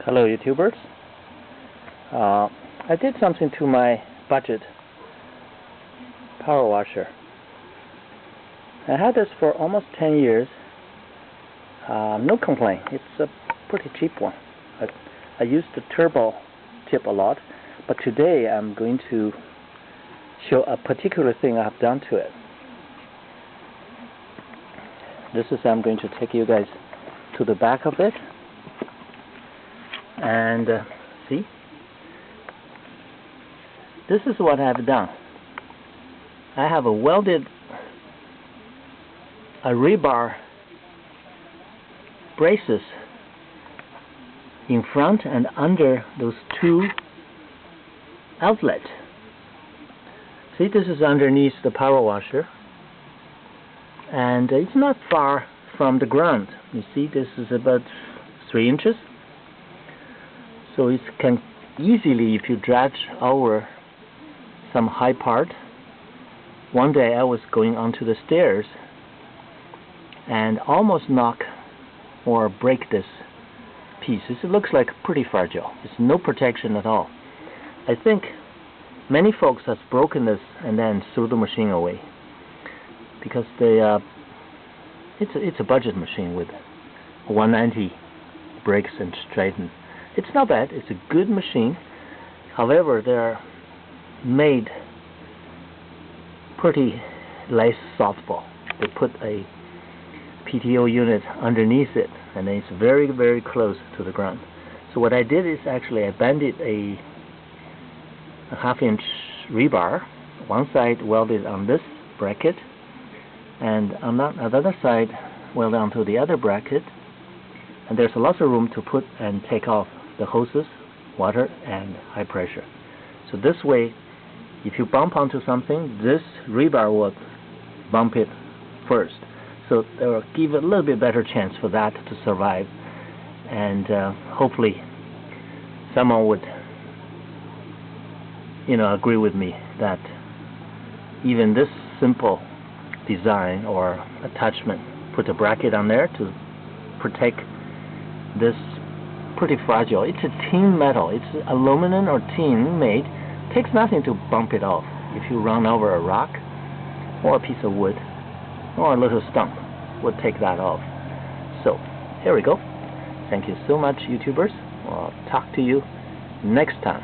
Hello YouTubers. I did something to my budget power washer. I had this for almost 10 years. No complaint. It's a pretty cheap one. I use the turbo tip a lot, but today I'm going to show a particular thing I've done to it. I'm going to take you guys to the back of it and see. This is what I've done. I have welded a rebar braces in front and under those two outlets. See, this is underneath the power washer, and it's not far from the ground. You see, this is about 3 inches, so it can easily, if you drag over some high part. One day I was going onto the stairs and almost knock or break this piece. It looks like pretty fragile. It's no protection at all. I think many folks have broken this and then threw the machine away because it's a budget machine with 190 brakes and straighten. It's not bad. It's a good machine. However, they're made pretty less softball. They put a PTO unit underneath it, and then it's very, very close to the ground. So what I did is actually I banded a 1/2 inch rebar. One side welded on this bracket, and on the other side welded onto the other bracket. And there's lots of room to put and take off the hoses, water, and high pressure. So this way, if you bump onto something, this rebar will bump it first. So it will give a little bit better chance for that to survive. And hopefully someone would, agree with me that even this simple design or attachment, put a bracket on there to protect this pretty fragile. It's a tin metal. It's aluminum or tin made. Takes nothing to bump it off. If you run over a rock or a piece of wood or a little stump, would take that off. So here we go. Thank you so much, YouTubers. I'll talk to you next time.